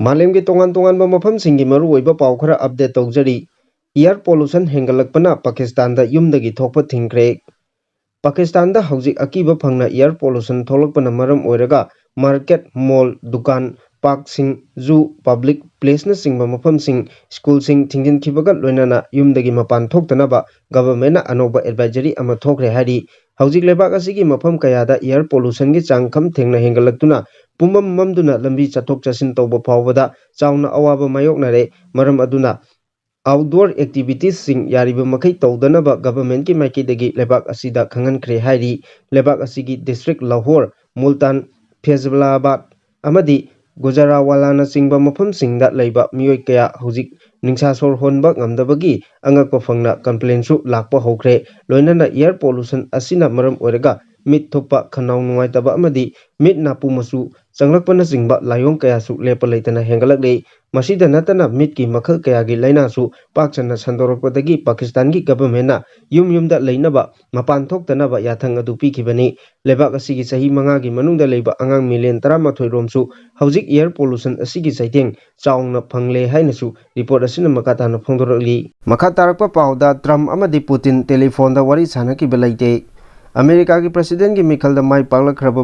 मालेमगी तोंगान मफमसिंगी मरुओइबा पाउ खरा update तौजरी air pollution हेंगलकपना Pakistan दा युमदगी थोकप थिंग्रे पाकिस्तान दा हौजिक अकीबा फंगना एयर पोल्यूशन थोलकपना मरम ओइरगा मार्केट मॉल दुकान पार्क सिंग जू पब्लिक प्लेस न सिंग मफमसिंग स्कूल सिंग थिंगिनखिबगा लोइनाना युमदगी मपान थोक्तनबा गवर्नमेंट अनोबा एडवाइजरी अमा थोकरे हारी हौजिक लेबाक असिगी मफम कयादा एयर पोल्यूशन गी चांग खम थेंगना हेंगलक्तुना पुमम ममदुना लंबी चथोक चसिन तौबा फावबदा चाउना अवाबा मायोकनरे मरम अदुना आउटडोर एक्टिविटीज सिंग यारिबा मखै तौदनबा गवर्नमेंट की माइकेदगी लेबाक असिदा खंगनख्रे हाइरी लेबाक असिगी डिस्ट्रिक्ट लाहौर मुल्तान फ़ैज़लाबाद अमदी गुजरावालाना सिंगबा मफम सिंगदा लैबा मियोय कया हौजिक निंगसासोर होनबा ngamdabagi angakpa phangna complaint su lakpa hokre loinana air pollution asina maram oiraga mit thokpa khanau nuaitaba amadi mit napu masu changlakpana singba layong kaya su lepa leitana hengalakle masida natana mit ki makhal kaya gi laina su pakchana sandorakpadagi pakistan gi government na yumda leinaba mapan thoktanaba yathang adu pikhibani lebak asigi sahi manga gi manungda leiba angang million 13 romsu hauzik air pollution asigi saiteng chaungna phangle hainasu report asina makatana phongdorali makatarakpa pauda Trump amadi Putin telephone da wari sanaki belaite America की president की मिखल माई पालखरब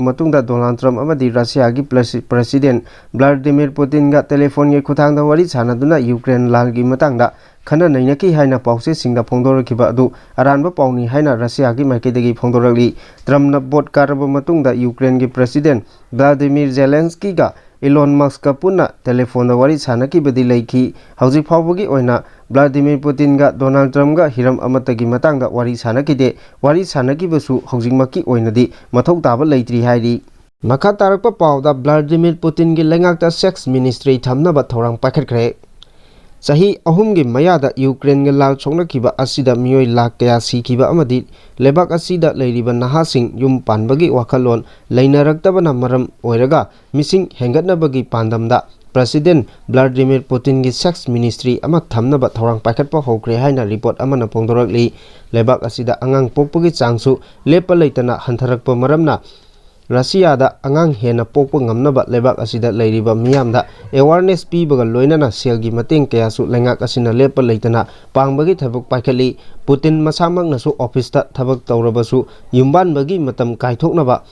Donald Trump अमदी Russia की president Vladimir Putin का telephone की खुथांग worry सानदुना Ukraine लाल की मतंगदा खना नैनकी हाइना पाउसे सिंगदा फोंदोरखिबा अदु अरानबा पाउनी हाइना Russia की माइकेदगी फोंदोरली Trump न बोट कारब मतुंगदा यूक्रेन की प्रेसिडेंट व्लादिमीर जेलेंस्की का इलोन मस्क का पुनः टेलीफोन वरी सानकी लेखी हौजिक फावगी ओइना व्लादिमीर पुतिन का डोनाल्ड ट्रम्प का हिरम अमतगी मतंगदा वरी सानकीदे वरी सानकीबसु हौजिकमकी ओइनदी मथौ ताबा लेत्रि हाइरी मखा तारकपा पाउदा व्लादिमीर पुतिन की लेंगाक्ता सेक्स मिनिस्ट्री थमनबा थौरांग पाखटख्रे सही अहुमगी मयादा यूक्रेन के लाल सोंगनखिबा असिदा मियोय लाख कया सिखिबा अमदी लेबाक असिदा लेरिबा नहासिंग युम पानबगी वाखलोन लैनरक्तबना मरम ओइरगा मिसिंग हेंगतनबगी पांदमदा प्रेसिडेंट व्लादिमीर पुतिन की सेक्स मिनिस्ट्री अमा थमनबा थौरांग पाखटपा होख्रे हाइना रिपोर्ट अमना फोंदोरकली लेबाक असिदा अंगांग पोकपगी चांगसु लेपा लेतना हंथरकपा मरमना रशिया दा अंगांग हेना पोकप ngamnaba lebak asida leiriba miyamda awareness pibaga loinana selgi mateng kayasu lengak asina lepa leitana pangbagi thabak paikali Putin masamangnasu office ta thabak tawrabasu yumbanbagi matam kaithoknaba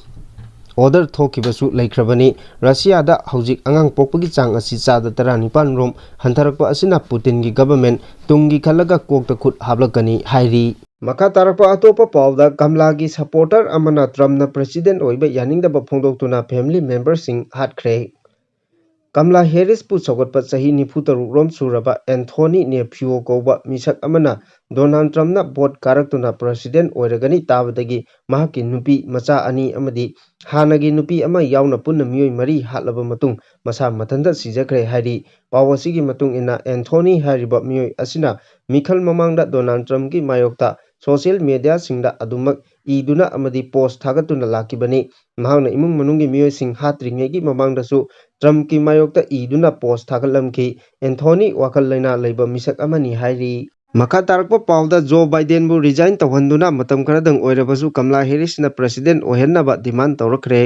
order thokibasu leikrabani Russia da hojik angang pokpagi chang asi chada 19 rom hantharakpa asina Putin gi government tungi khalaga kokta khut hablakani hairi मखा तारप अतोप पाउदा कमला की supporter अमना Trump न president ओइबा यानिंगदबा फोंदोक्तुना family member सिंग हाटख्रे कमला Harris पु सगोटप सही 93 रोम सुरबा Anthony नेफ्यूओ कोबा मिसक अमना Donald Trump न boat कारक्तुना president ओइरगनी ताबदगी महाकी नुपी मचा अनि अमदी हानगी नुपी अमा यावना पुन्न मियोय मरी हालबा मतुंग मसा मथंदा सिजख्रे हाइरी पावसिगी मतुंग इना एंथोनी हारिबा मियोय असिना मिखल ममांगदा डोनाल्ड ट्रम्प की मायोक्ता सोशल मीडिया सिंगदा अदुमक ईदुना अमदी पोस्ट थागतुना लाकिबनी महांगना इमुंग मनुंगी मियोय सिंग हात्रिंगेगी ममांगदसु ट्रम्प की मायोक्ता ईदुना पोस्ट थागलमखी एंथोनी वाखल लैना लैबा मिसक अमनी हाइरी मखा तारकपा पाउदा जो बाइडेन बु रिजाइन तौहंदुना मतम खरदंग ओइरबसु कमला हैरिस न प्रेसिडेंट ओहेन्नबा डिमांड तौरखरे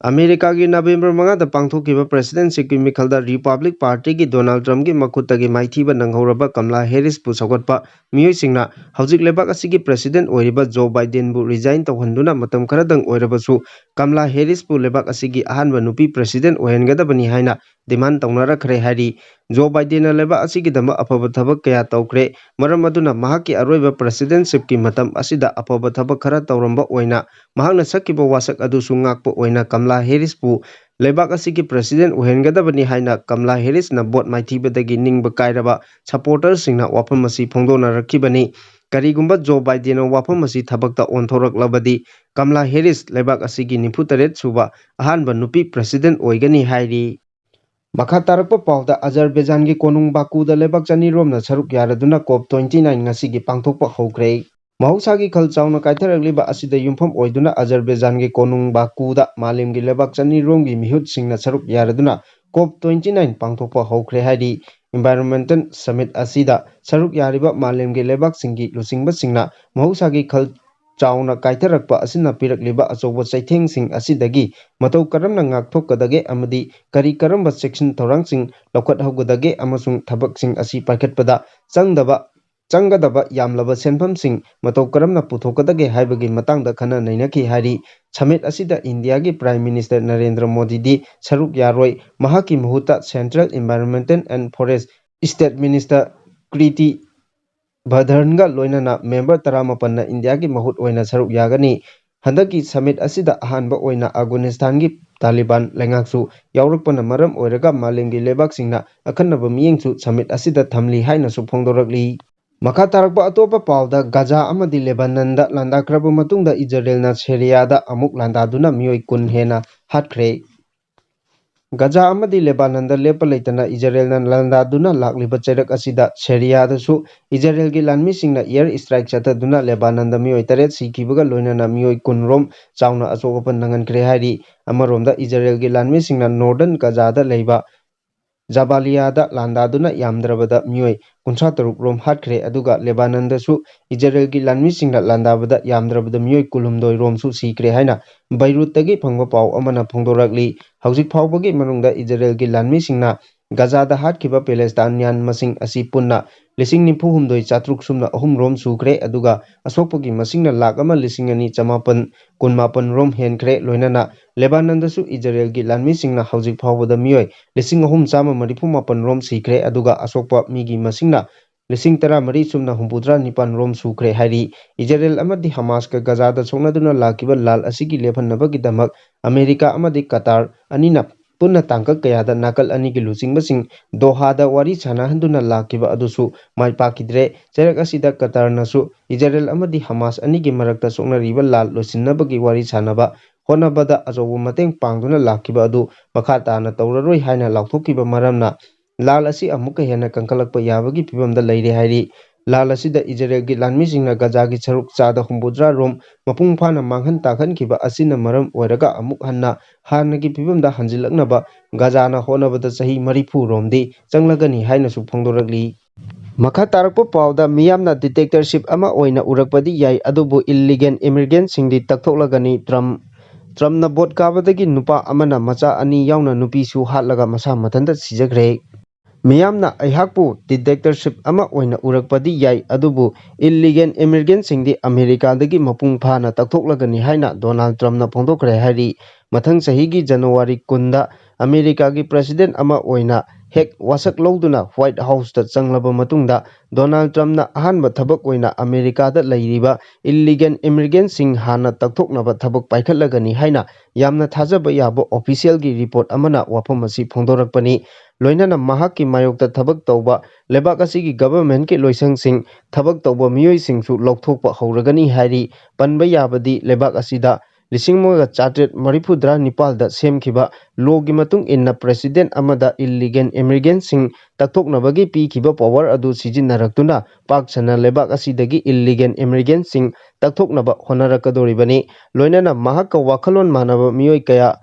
अमेरिका की नवेंबर 5 पांथोखिबा प्रेसिडेंटशिप की मिखलदा रिपब्लिक पार्टी की डोनाल्ड ट्रम्प की मखुतगी माइथीबा नंगहौरबा कमला हैरिस पु सगोटपा मियोयसिंगना हौजिक लेबाक असिगी प्रेसिडेंट ओइरिबा जो बाइडेन बु रिजाइन तौहंदुना मतम खरदंग ओइरबसु कमला हैरिस पु लेबाक असिगी अहानबा नुपी प्रेसिडेंट ओहेनगदबनी हाइना डिमांड तौनरखरे हाइरी जो बाइडेन लेबा असिगी दमा अफब थबक कया तौखरे मरम अदुना महाकी अरोइबा प्रेसिडेंटशिप की मतम असिदा अफब थबक खरा तौरंबा ओइना महांगना सकिबा वासक अदुसु ngakpa ओइना कमला हैरिस पु लेबाक असिगी प्रेसिडेंट ओहेनगदबनी हाइना कमला हैरिस न बोट माइथीबदगी निंगबा कायरबा सपोर्टर सिंगना वाफम असि फोंदोनरखिबनी करीगुंबा जो बाइडेन वाफम असि थबकता ओंथोरकलबदी कमला हैरिस लेबाक असिगी 93 सुबा अहानबा नुपी प्रेसिडेंट ओइगनी हाइरी मखा तारकपा पाउदा अजरबैजान की कोनुंग बाकूदा लेबाक चनी रोमना सरुक यारदुना कोप 29 ngasi gi pangthokpa hokre महौसागी खल चाउना काइथरगलिबा असिदा युमफम ओइदुना अजरबैजान के कोनुंग बाकूदा मालेम की लेबाक चनी रोम की मिहुत सिंगना सरुक यारदुना कोप 29 पांथोकपा हौख्रे हाइरी एनवायरनमेंटल समिट असिदा सरुक यारिबा मालेम के लेबाक सिंगी लुसिंगबा सिंगना महौसागी खल ꯆꯥꯎꯅ ꯀꯥꯏꯊꯔꯛꯄ ꯑꯁꯤꯅ ꯄꯤꯔꯛꯂꯤꯕ ꯑꯆꯧꯕ ꯆꯩꯊꯦꯡꯁꯤꯡ ꯑꯁꯤꯗꯒꯤ ꯃꯇꯧ ꯀꯔꯝꯅ ꯉꯥꯛꯊꯣꯛꯀꯗꯒꯦ ꯑꯃꯗꯤ ꯀꯔꯝꯕ ꯆꯦꯛꯁꯤꯟ ꯊꯧꯔꯥꯡꯁꯤꯡ ꯂꯧꯈꯠꯍꯧꯒꯗꯒꯦ ꯑꯃꯁꯨꯡ ꯊꯕꯛꯁꯤꯡ ꯑꯁꯤ ꯄꯥꯏꯈꯠꯄꯗ ꯆꯪꯒꯗꯕ ꯌꯥꯝꯂꯕ ꯁꯦꯟꯐꯝꯁꯤꯡ ꯃꯇꯧ ꯀꯔꯝꯅ ꯄꯨꯊꯣꯛꯀꯗꯒꯦ ꯍꯥꯏꯕꯒꯤ ꯃꯇꯥꯡꯗ ꯈꯟꯅ ꯅꯩꯅꯈꯤ ꯍꯥꯏꯔꯤ ꯁꯃꯤꯠ ꯑꯁꯤꯗ ꯏꯟꯗꯤꯌꯥꯒꯤ ꯄ꯭ꯔꯥꯏꯝ ꯃꯤꯅꯤꯁꯇꯔ ꯅꯔꯦꯟꯗ꯭ꯔ ꯃꯣꯗꯤꯗꯤ ꯁꯔꯨꯛ ꯌꯥꯔꯣꯏ ꯃꯍꯥꯛꯀꯤ ꯃꯍꯨꯠꯇ central environmental and forest state minister ꯀ꯭ꯔꯤꯇꯤ-ꯚꯗ꯭ꯔꯟꯒ ꯂꯣꯏꯅꯅ ꯃꯦꯝꯕꯔ 11ꯅ ꯏꯟꯗꯤꯌꯥꯒꯤ ꯃꯍꯨꯠ ꯑꯣꯏꯅ ꯁꯔꯨꯛ ꯌꯥꯒꯅꯤ ꯍꯟꯗꯛꯀꯤ ꯁꯃꯤꯠ ꯑꯁꯤꯗ ꯑꯍꯥꯟꯕ ꯑꯣꯏꯅ ꯑꯐꯒꯥꯅꯤꯁꯇꯥꯟꯒꯤ ꯇꯥꯂꯤꯕꯥꯟ ꯂꯩꯉꯥꯛꯁꯨ ꯌꯥꯎꯔꯛꯄꯅ ꯃꯔꯝ ꯑꯣꯏꯔꯒ माꯂꯦꯝꯒꯤ ꯂꯩꯕꯥꯛꯁꯤꯡꯅ ꯑꯈꯟꯅꯕ ꯃꯤꯠꯌꯦꯡꯁꯨ ꯁꯃꯤꯠ ꯑꯁꯤꯗ ꯊꯝꯂꯤ ꯍꯥꯏꯅꯁꯨ ꯐꯣꯡꯗꯣꯔꯛꯂꯤ ꯃꯈꯥ ꯇꯥꯔꯛꯄ ꯑꯇꯣꯞꯄ ꯄꯥꯎꯗ ꯒꯥꯖꯥ ꯑꯃꯗꯤ ꯂꯦꯕꯅꯟꯗ ꯂꯥꯟꯗꯥꯈ꯭ꯔꯕ ꯃꯇꯨꯡꯗ ꯏꯖꯔꯦꯜꯅ ꯁꯤꯔꯤꯌꯥꯗ ꯑꯃꯨꯛ ꯂꯥꯟꯗꯥꯗꯨꯅ ꯃꯤꯑꯣꯏ 10 ꯍꯦꯟꯅ ꯍꯥꯠꯈ꯭ꯔꯦ ꯒꯥꯖꯥ ꯑꯃꯗꯤ ꯂꯦꯕꯅꯟꯗ ꯂꯦꯞꯄ ꯂꯩꯇꯅ ꯏꯖꯔꯦꯜꯅ ꯂꯥꯟꯗꯥꯗꯨꯅ ꯂꯥꯛꯂꯤꯕ ꯆꯩꯔꯛ ꯑꯁꯤꯗ ꯁꯤꯔꯤꯌꯥꯗꯁꯨ ꯏꯖꯔꯦꯜꯒꯤ ꯂꯥꯟꯃꯤꯁꯤꯡꯅ ꯏꯌꯔ ꯁ꯭ꯇ꯭ꯔꯥꯏꯛ ꯆꯠꯊꯗꯨꯅ ꯂꯦꯕꯅꯟꯗ ꯃꯤꯑꯣꯏ 8 ꯁꯤꯈꯤꯕꯒ ꯂꯣꯏꯅꯅ ꯃꯤꯑꯣꯏ 10 ꯔꯣꯝ ꯆꯥꯎꯅ ꯑꯁꯣꯛ ꯑꯄꯟ ꯅꯪꯍꯟꯈ꯭ꯔꯦ ꯍꯥꯏꯔꯤ ꯑꯃꯔꯣꯝꯗ ꯏꯖꯔꯦꯜꯒꯤ ꯂꯥꯟꯃꯤꯁꯤꯡꯅ ꯅꯣꯔꯗꯔꯟ ꯒꯥꯖꯥꯗ ꯂꯩꯕ ꯖꯕꯥꯂꯤꯌꯥꯗ ꯂꯥꯟꯗꯥꯗꯨꯅ ꯌꯥꯝꯗ꯭ꯔꯕꯗ ꯃꯤꯑꯣꯏ 63 ꯔꯣꯝ ꯍꯥꯠꯈ꯭ꯔꯦ ꯑꯗꯨꯒ ꯂꯦꯕꯅꯟꯗꯁꯨ ꯏꯖꯔꯦꯜꯒꯤ ꯂꯥꯟꯃꯤꯁꯤꯡꯅ ꯂꯥꯟꯗꯥꯕꯗ ꯌꯥꯝꯗ꯭ꯔꯕꯗ ꯃꯤꯑꯣꯏ 12 ꯔꯣꯝꯁꯨ ꯁꯤꯈ꯭ꯔꯦ ꯍꯥꯏꯅ ꯕꯩꯔꯨꯠꯇꯒꯤ ꯐꯪꯕ ꯄꯥꯎ ꯑꯃꯅ ꯐꯣꯡꯗꯣꯔꯛꯂꯤ ꯍꯧꯖꯤꯛ ꯐꯥꯎꯕꯒꯤ ꯃꯅꯨꯡꯗ ꯏꯖꯔꯦꯜꯒꯤ ꯂꯥꯟꯃꯤꯁꯤꯡꯅ ꯒꯥꯖꯥꯗ ꯍꯥꯠꯈꯤꯕ ꯄꯦꯂꯦꯁꯇꯥꯏꯟꯌꯥꯟ ꯃꯁꯤꯡ ꯑꯁꯤ ꯄꯨꯟꯅ 98,303 ꯔꯣꯝ ꯁꯨꯈ꯭ꯔꯦ ꯑꯗꯨꯒ ꯑꯁꯣꯛꯄꯒꯤ ꯃꯁꯤꯡꯅ 1,02,917 ꯔꯣꯝ ꯍꯦꯟꯈ꯭ꯔꯦ ꯂꯣꯏꯅꯅ ꯂꯦꯕꯅꯟꯗꯁꯨ ꯏꯖꯔꯦꯜꯒꯤ ꯂꯥꯟꯃꯤꯁꯤꯡꯅ ꯍꯧꯖꯤक ꯐꯥꯎꯕꯗ ꯃꯤꯑꯣꯏ 3,137 ꯔꯣꯝ ꯁꯤꯈ꯭ꯔꯦ ꯑꯗꯨꯒ ꯑꯁꯣꯛꯄ ꯃꯤꯒꯤ ꯃꯁꯤꯡꯅ 13,467 ꯔꯣꯝ ꯁꯨꯈ꯭ꯔꯦ ꯍꯥꯏꯔꯤ ꯏꯖꯔꯦꯜ ꯑꯃꯗꯤ ꯍꯃꯥꯁꯀ ꯒꯥꯖꯥꯗ ꯁꯣꯛꯅꯗꯨꯅ ꯂꯥꯛꯈꯤꯕ ꯂꯥꯜ ꯑꯁꯤꯒꯤ ꯂꯦꯞꯍꯟꯅꯕꯒꯤꯗꯃꯛ ꯑꯃꯦꯔꯤꯀꯥ ꯑꯃꯗꯤ ꯀꯇꯥꯔ ꯑꯅꯤꯅ ꯄꯨꯟꯅ ꯇꯥꯡꯀꯛ ꯀꯌꯥꯗ ꯅꯥꯀꯜ ꯑꯅꯤꯒꯤ ꯂꯨꯆꯤꯡꯕꯁꯤꯡ ꯗꯣꯍꯥꯗ ꯋꯥꯔꯤ ꯁꯥꯅꯍꯟꯗꯨꯅ ꯂꯥꯛꯈꯤꯕ ꯑꯗꯨꯁꯨ ꯃꯥꯏ ꯄꯥꯛꯈꯤꯗ꯭ꯔꯦ ꯆꯩꯔꯛ ꯑꯁꯤꯗ ꯀꯇꯥꯔꯅꯁꯨ ꯏꯖꯔꯦꯜ ꯑꯃꯗꯤ ꯍꯃꯥꯁ ꯑꯅꯤꯒꯤ ꯃꯔꯛꯇ ꯁꯣꯛꯅꯔꯤꯕ ꯂꯥꯜ ꯂꯣꯏꯁꯤꯟꯅꯕꯒꯤ ꯋꯥꯔꯤ ꯁꯥꯅꯕ ꯍꯣꯠꯅꯕꯗ ꯑꯆꯧꯕ ꯃꯇꯦꯡ ꯄꯥꯡꯗꯨꯅ ꯂꯥꯛꯈꯤꯕ ꯑꯗꯨ ꯃꯈꯥ ꯇꯥꯅ ꯇꯧꯔꯔꯣꯏ ꯍꯥꯏꯅ ꯂꯥꯎꯊꯣꯛꯈꯤꯕ ꯃꯔꯝꯅ ꯂꯥꯜ ꯑꯁꯤ ꯑꯃꯨꯛꯀ ꯍꯦꯟꯅ ꯀꯟꯈꯠꯂꯛꯄ ꯌꯥꯕꯒꯤ ꯐꯤꯚꯝꯗ ꯂꯩꯔꯦ ꯍꯥꯏꯔꯤ ꯂꯥꯜ ꯑꯁꯤꯗ ꯏꯖꯔꯦꯜꯒꯤ ꯂꯥꯟꯃꯤꯁꯤꯡꯅ ꯒꯥꯖꯥꯒꯤ ꯁꯔꯨꯛ ꯆꯥꯗ 70 ꯔꯣꯝ ꯃꯄꯨꯡ ꯐꯥꯅ ꯃꯥꯡꯍꯟ ꯇꯥꯛꯍꯟꯈꯤꯕ ꯑꯁꯤꯅ ꯃꯔꯝ ꯑꯣꯏꯔꯒ ꯑꯃꯨꯛ ꯍꯟꯅ ꯍꯥꯟꯅꯒꯤ ꯐꯤꯚꯝꯗ ꯍꯟꯖꯤꯜꯂꯛꯅꯕ ꯒꯥꯖꯥꯅ ꯍꯣꯠꯅꯕꯗ ꯆꯍꯤ 40 ꯔꯣꯝꯗꯤ ꯆꯪꯂꯒꯅꯤ ꯍꯥꯏꯅꯁꯨ ꯐꯣꯡꯗꯣꯔꯛꯂꯤ ꯃꯈꯥ ꯇꯥꯔꯛꯄ ꯄꯥꯎꯗ ꯃꯤꯌꯥꯝꯅ ꯗꯤꯛꯇꯦꯇꯔꯁꯤꯞ ꯑꯃ ꯑꯣꯏꯅ ꯎꯔꯛꯄꯗꯤ ꯌꯥꯏ ꯑꯗꯨꯕꯨ ꯏꯜꯂꯤꯒꯦꯜ ꯏꯃꯤꯒ꯭ꯔꯦꯟꯠꯁꯤꯡꯗꯤ ꯇꯛꯊꯣꯛꯂꯒꯅꯤ ꯇ꯭ꯔꯝꯞꯅ ꯚꯣꯠ ꯀꯥꯕꯗꯒꯤ ꯅꯨꯄꯥ ꯑꯃꯅ ꯃꯆꯥ 2 ꯌꯥꯎꯅ ꯅꯨꯄꯤꯁꯨ ꯍꯥꯠꯂꯒ ꯃꯁꯥ ꯃꯊꯟꯇ ꯁꯤꯖꯈ꯭ꯔꯦ ꯃꯤꯌꯥꯝꯅ ꯑꯩꯍꯥꯛꯄꯨ ꯗꯤꯛꯇꯦꯇꯔꯁꯤꯞ ꯑꯃ ꯑꯣꯏꯅ ꯎꯔꯛꯄꯗꯤ ꯌꯥꯏ ꯑꯗꯨꯕꯨ ꯏꯜꯂꯤꯒꯦꯜ ꯏꯃꯤꯒ꯭ꯔꯦꯟꯠꯁꯤꯡꯗꯤ ꯑꯃꯦꯔꯤꯀꯥꯗꯒꯤ ꯃꯄꯨꯡ ꯐꯥꯅ ꯇꯛꯊꯣꯛꯂꯒꯅꯤ ꯍꯥꯏꯅ ꯗꯣꯅꯥꯜꯗ ꯇ꯭ꯔꯝꯞꯅ ꯐꯣꯡꯗꯣꯛꯈ꯭ꯔꯦ ꯍꯥꯏꯔꯤ ꯃꯊꯪ ꯆꯍꯤꯒꯤ ꯖꯅꯨꯋꯥꯔꯤ 10ꯗ ꯑꯃꯦꯔꯤꯀꯥꯒꯤ ꯄ꯭ꯔꯦꯁꯤꯗꯦꯟꯠ ꯑꯃ ꯑꯣꯏꯅ ꯍꯦꯛ ꯋꯥꯁꯛ ꯂꯧꯗꯨꯅ ꯍ꯭ꯋꯥꯏꯠ ꯍꯥꯎꯁꯇ ꯆꯪꯂꯕ ꯃꯇꯨꯡꯗ ꯗꯣꯅꯥꯜꯗ ꯇ꯭ꯔꯝꯞꯅ ꯑꯍꯥꯟꯕ ꯊꯕꯛ ꯑꯣꯏꯅ ꯑꯃꯦꯔꯤꯀꯥꯗ ꯂꯩꯔꯤꯕ ꯏꯜꯂꯤꯒꯦꯜ ꯏꯃꯤꯒ꯭ꯔꯦꯟꯠꯁꯤꯡ ꯍꯥꯟꯅ ꯇꯛꯊꯣꯛꯅꯕ ꯊꯕꯛ ꯄꯥꯏꯈꯠꯂꯒꯅꯤ ꯍꯥꯏꯅ ꯌꯥꯝꯅ ꯊꯥꯖꯕ ꯌꯥꯕ ꯑꯣꯐꯤꯁꯤꯌꯦꯜꯒꯤ ꯔꯤꯄꯣꯔꯠ ꯑꯃꯅ ꯋꯥꯐꯝ ꯑꯁꯤ ꯐꯣꯡꯗꯣꯔꯛꯄꯅꯤ ꯂꯣꯏꯅꯅ ꯃꯍꯥꯛꯀꯤ ꯃꯥꯌꯣꯛꯇ ꯊꯕꯛ ꯇꯧꯕ ꯂꯩꯕꯥꯛ ꯑꯁꯤꯒꯤ ꯒꯚꯔꯟꯃꯦꯟꯠꯀꯤ ꯂꯣꯏꯁꯪꯁꯤꯡ ꯊꯕꯛ ꯇꯧꯕ ꯃꯤꯑꯣꯏꯁꯤꯡꯁꯨ ꯂꯧꯊꯣꯛꯄ ꯍꯧꯔꯒꯅꯤ ꯍꯥꯏꯔꯤ ꯄꯟꯕ ꯌꯥꯕꯗꯤ ꯂꯩꯕꯥꯛ ꯑꯁꯤꯗ 1947ꯗ ꯁꯦꯝꯈꯤꯕ ꯂꯣꯒꯤ ꯃꯇꯨꯡ ꯏꯟꯅ ꯄ꯭ꯔꯦꯁꯤꯗꯦꯟꯠ ꯑꯃꯗ ꯏꯜꯂꯤꯒꯦꯜ ꯏꯃꯤꯒ꯭ꯔꯦꯟꯠꯁꯤꯡ ꯇꯛꯊꯣꯛꯅꯕꯒꯤ ꯄꯤꯈꯤꯕ ꯄꯥꯋꯔ ꯑꯗꯨ ꯁꯤꯖꯤꯟꯅꯔꯛꯇꯨꯅ ꯄꯥꯛ ꯁꯟꯅ ꯂꯩꯕꯥꯛ ꯑꯁꯤꯗꯒꯤ ꯏꯜꯂꯤꯒꯦꯜ ꯏꯃꯤꯒ꯭ꯔꯦꯟꯠꯁꯤꯡ ꯇꯛꯊꯣꯛꯅꯕ ꯍꯣꯠꯅꯔꯛꯀꯗꯣꯔꯤꯕꯅꯤ ꯂꯣꯏꯅꯅ ꯃꯍꯥꯛꯀ ꯋꯥꯈꯜꯂꯣꯟ ꯃꯥꯟꯅꯕ ꯃꯤꯑꯣꯏ ꯀꯌꯥ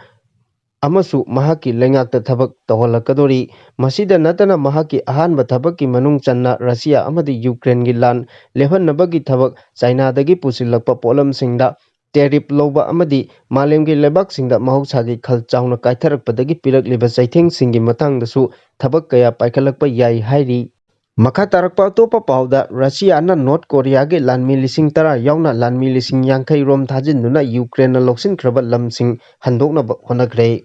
ꯑꯃꯁꯨ ꯃꯍꯥꯛꯀꯤ ꯂꯩꯉꯥꯛꯇ ꯊꯕꯛ ꯇꯧꯍꯜꯂꯛꯀꯗꯣꯔꯤ ꯃꯁꯤꯗ ꯅꯠꯇꯅ ꯃꯍꯥꯛꯀꯤ ꯑꯍꯥꯟꯕ ꯊꯕꯛꯀꯤ ꯃꯅꯨꯡ ꯆꯟꯅ ꯔꯁꯤꯌꯥ ꯑꯃꯗꯤ ꯌꯨꯀ꯭ꯔꯦꯟꯒꯤ ꯂꯥꯟ ꯂꯦꯞꯍꯟꯅꯕꯒꯤ ꯊꯕꯛ ꯆꯥꯏꯅꯥꯗꯒꯤ ꯄꯨꯁꯤꯜꯂꯛꯄ ꯄꯣꯠꯂꯝꯁꯤꯡꯗ ꯇꯦꯔꯤꯐ ꯂꯧꯕ ꯑꯃꯗꯤ ꯃꯥꯂꯦꯝꯒꯤ ꯂꯩꯕꯥꯛꯁꯤꯡꯗ ꯃꯍꯧꯁꯥꯒꯤ ꯈꯜ ꯆꯥꯎꯅ ꯀꯥꯏꯊꯔꯛꯄꯗꯒꯤ ꯄꯤꯔꯛꯂꯤꯕ ꯆꯩꯊꯦꯡꯁꯤꯡꯒꯤ ꯃꯇꯥꯡꯗꯁꯨ ꯊꯕꯛ ꯀꯌꯥ ꯄꯥꯏꯈꯠꯂꯛꯄ ꯌꯥꯏ ꯍꯥꯏꯔꯤ ꯃꯈꯥ ꯇꯥꯔꯛꯄ ꯑꯇꯣꯞꯄ ꯄꯥꯎꯗ ꯔꯁꯤꯌꯥꯅ ꯅꯣꯔꯊ ꯀꯣꯔꯤꯌꯥꯒꯤ ꯂꯥꯟꯃꯤ 10,000 ꯌꯥꯎꯅ ꯂꯥꯟꯃꯤ 50,000 ꯔꯣꯝ ꯊꯥꯖꯤꯟꯗꯨꯅ ꯌꯨꯀ꯭ꯔꯦꯟꯅ ꯂꯧꯁꯤꯟꯈ꯭ꯔꯕ ꯂꯝꯁꯤꯡ ꯍꯟꯗꯣꯛꯅꯕ ꯍꯣꯠꯅꯈ꯭ꯔꯦ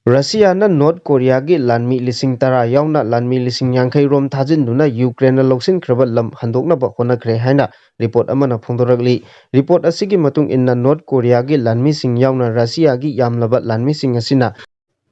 ꯔꯁꯤꯌꯥꯅ ꯅꯣꯔꯊ ꯀꯣꯔꯤꯌꯥꯒꯤ ꯂꯥꯟꯃꯤ 10,000 ꯌꯥꯎꯅ ꯂꯥꯟꯃꯤ 50,000 ꯔꯣꯝ ꯊꯥꯖꯤꯟꯗꯨꯅ ꯌꯨꯀ꯭ꯔꯦꯟꯅ ꯂꯧꯁꯤꯟꯈ꯭ꯔꯕ ꯂꯝ ꯍꯟꯗꯣꯛꯅꯕ ꯍꯣꯠꯅꯈ꯭ꯔꯦ ꯍꯥꯏꯅ ꯔꯤꯄꯣꯔꯠ ꯑꯃꯅ ꯐꯣꯡꯗꯣꯔꯛꯂꯤ ꯔꯤꯄꯣꯔꯠ ꯑꯁꯤꯒꯤ ꯃꯇꯨꯡ ꯏꯟꯅ ꯅꯣꯔꯊ ꯀꯣꯔꯤꯌꯥꯒꯤ ꯂꯥꯟꯃꯤꯁꯤꯡ ꯌꯥꯎꯅ ꯔꯁꯤꯌꯥꯒꯤ ꯌꯥꯝꯂꯕ ꯂꯥꯟꯃꯤꯁꯤꯡ ꯑꯁꯤꯅ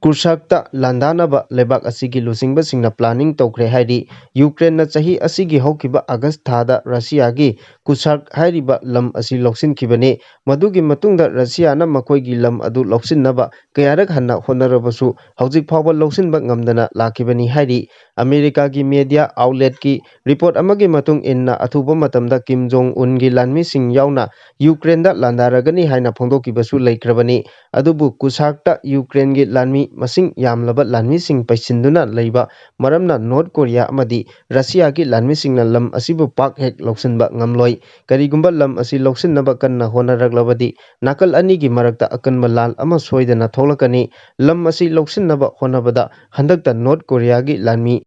ꯀꯨꯔꯁꯛꯇ ꯂꯥꯟꯗꯥꯅꯕ ꯂꯩꯕꯥꯛ ꯑꯁꯤꯒꯤ ꯂꯨꯆꯤꯡꯕꯁꯤꯡꯅ ꯄ꯭ꯂꯥꯅꯤꯡ ꯇꯧꯈ꯭ꯔꯦ ꯍꯥꯏꯔꯤ ꯌꯨꯀ꯭ꯔꯦꯟꯅ ꯆꯍꯤ ꯑꯁꯤꯒꯤ ꯍꯧꯈꯤꯕ ꯑꯥꯒꯁꯠ ꯊꯥꯗ ꯔꯁꯤꯌꯥꯒꯤ ꯀꯨꯔꯁꯛ ꯍꯥꯏꯔꯤꯕ ꯂꯝ ꯑꯁꯤ ꯂꯧꯁꯤꯟꯈꯤꯕꯅꯤ ꯃꯗꯨꯒꯤ ꯃꯇꯨꯡꯗ ꯔꯁꯤꯌꯥꯅ ꯃꯈꯣꯏꯒꯤ ꯂꯝ ꯑꯗꯨ ꯂꯧꯁꯤꯟꯅꯕ ꯀꯌꯥꯔꯛ ꯍꯟꯅ ꯍꯣꯠꯅꯔꯕꯁꯨ ꯍꯧꯖꯤꯛ ꯐꯥꯎꯕ ꯂꯧꯁꯤꯟꯕ ꯉꯝꯗꯅ ꯂꯥꯛꯈꯤꯕꯅꯤ ꯍꯥꯏꯔꯤ ꯑꯃꯦꯔꯤꯀꯥꯒꯤ ꯃꯦꯗꯤꯌꯥ ꯑꯥꯎꯠꯂꯦꯠꯀꯤ ꯔꯤꯄꯣꯔꯠ ꯑꯃꯒꯤ ꯃꯇꯨꯡ ꯏꯟꯅ ꯑꯊꯨꯕ ꯃꯇꯝꯗ ꯀꯤꯝ ꯖꯣꯡ ꯎꯟꯒꯤ ꯂꯥꯟꯃꯤꯁꯤꯡ ꯌꯥꯎꯅ ꯌꯨꯀ꯭ꯔꯦꯟꯗ ꯂꯥꯟꯗꯥꯔꯒꯅꯤ ꯍꯥꯏꯅ ꯐꯣꯡꯗꯣꯛꯈꯤꯕꯁꯨ ꯂꯩꯈ꯭ꯔꯕꯅꯤ ꯑꯗꯨꯕꯨ ꯀꯨꯔꯁꯛꯇ ꯌꯨꯀ꯭ꯔꯦꯟꯒꯤ ꯂꯥꯟꯃꯤ masing yamlaba lanmising paisinduna leiba maramna North Korea amadi Russia gi lanmisingna lam asibu pak hek loksinba ngamloi karigumba lam asi loksinaba kanna honaraglabadi nakal ani gi marakta akanba lal ama soidana tholakani lam asi loksinaba honabada handakta North Korea gi lanmi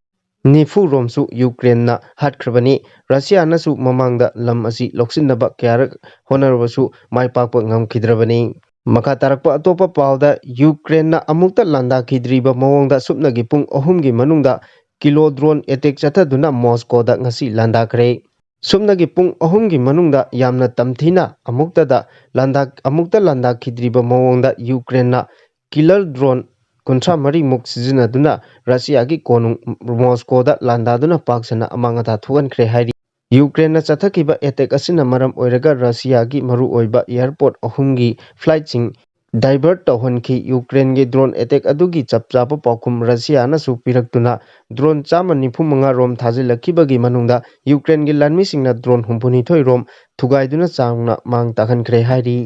Nifu romsu Ukraine na hatkrabani Russia nasu mamangda lam asi loksinaba kyarak honarabasu maipakpa ngamkidrabani Makha tarakpa atopa pauda Ukraine na amukta landa khidriba mawongda supnagi pung 3 gi manungda kilo drone attack chathaduna Moscow da ngasi landa kre supnagi pung 3 gi manungda yamna tamthina amukta landa khidriba mawongda Ukraine na killer drone 53 muk sizinaduna Russia gi konung Moscow da landa duna paksana amangata thugan kre hairi Ukraine na chathakiba attack asina maram oiraga Russia gi maru oiba airport 3 gi flight sing divert tawhankhi Ukraine gi drone attack adugi chapchapa paukhum Russia na su piraktuna drone 195 rom thajilakibagi manungda Ukraine gi lanmi singna drone 32 rom thugaiduna changna mang takhan kre hairi